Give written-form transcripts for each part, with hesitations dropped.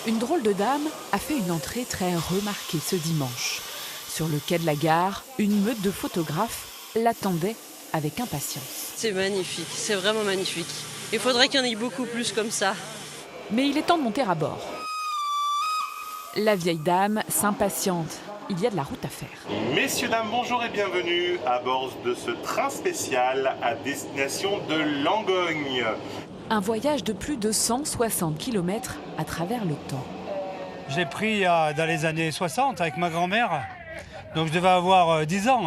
Une drôle de dame a fait une entrée très remarquée ce dimanche. Sur le quai de la gare, une meute de photographes l'attendait avec impatience. C'est magnifique, c'est vraiment magnifique. Il faudrait qu'il y en ait beaucoup plus comme ça. Mais il est temps de monter à bord. La vieille dame s'impatiente. Il y a de la route à faire. Messieurs, dames, bonjour et bienvenue à bord de ce train spécial à destination de Langogne. Un voyage de plus de 160 km à travers le temps. Je l'ai pris dans les années 60 avec ma grand-mère. Donc je devais avoir 10 ans,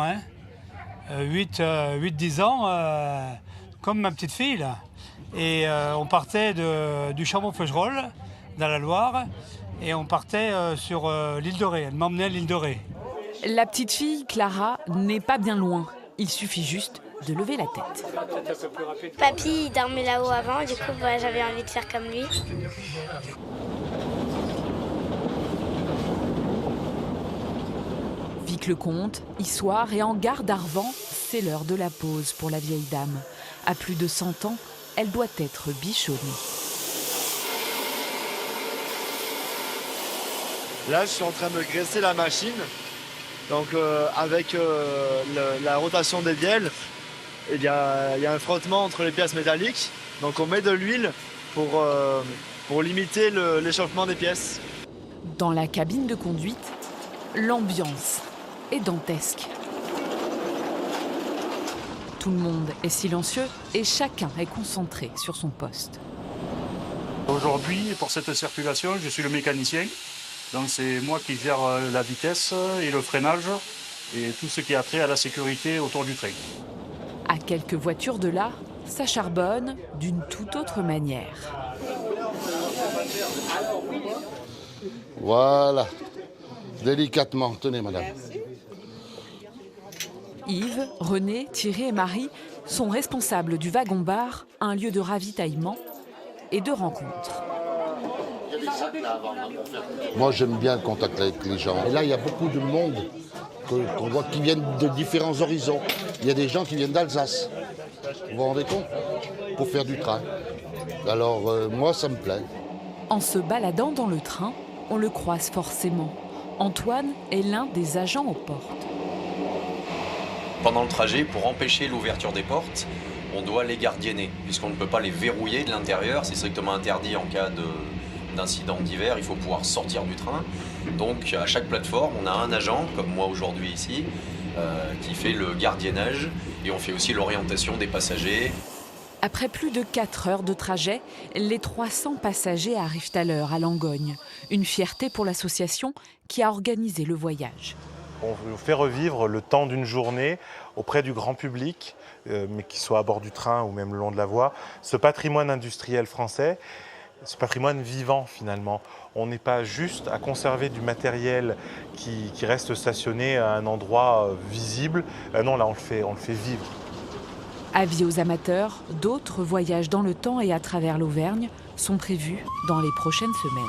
8-10 ans, comme ma petite fille là. Et on partait du Chambon-Feugerolles, dans la Loire, et on partait sur l'île de Ré. Elle m'emmenait à l'île de Ré. La petite fille, Clara, n'est pas bien loin. Il suffit juste de lever la tête. Papy il dormait là-haut avant, du coup j'avais envie de faire comme lui. Vic-le-Comte, Issoire et en gare d'Arvent, c'est l'heure de la pause pour la vieille dame. À plus de 100 ans, elle doit être bichonnée. Là, je suis en train de graisser la machine. Donc, avec la rotation des bielles, il y a un frottement entre les pièces métalliques. Donc, on met de l'huile pour limiter l'échauffement des pièces. Dans la cabine de conduite, l'ambiance est dantesque. Tout le monde est silencieux et chacun est concentré sur son poste. Aujourd'hui, pour cette circulation, je suis le mécanicien. Donc c'est moi qui gère la vitesse et le freinage et tout ce qui a trait à la sécurité autour du train. À quelques voitures de là, ça charbonne d'une toute autre manière. Voilà, délicatement. Tenez, madame. Yves, René, Thierry et Marie sont responsables du wagon-bar, un lieu de ravitaillement et de rencontre. Moi, j'aime bien le contact avec les gens. Et là, il y a beaucoup de monde qu'on voit qui viennent de différents horizons. Il y a des gens qui viennent d'Alsace. Vous vous rendez compte? Pour faire du train. Alors, moi, ça me plaît. En se baladant dans le train, on le croise forcément. Antoine est l'un des agents aux portes. Pendant le trajet, pour empêcher l'ouverture des portes, on doit les gardienner, puisqu'on ne peut pas les verrouiller de l'intérieur. C'est strictement interdit en cas d'incident divers. Il faut pouvoir sortir du train. Donc à chaque plateforme, on a un agent, comme moi aujourd'hui ici, qui fait le gardiennage. Et on fait aussi l'orientation des passagers. Après plus de 4 heures de trajet, les 300 passagers arrivent à l'heure à Langogne. Une fierté pour l'association qui a organisé le voyage. On fait revivre le temps d'une journée auprès du grand public, mais qu'il soit à bord du train ou même le long de la voie, ce patrimoine industriel français, ce patrimoine vivant finalement. On n'est pas juste à conserver du matériel qui reste stationné à un endroit visible. Non, là on le fait vivre. Avis aux amateurs, d'autres voyages dans le temps et à travers l'Auvergne sont prévus dans les prochaines semaines.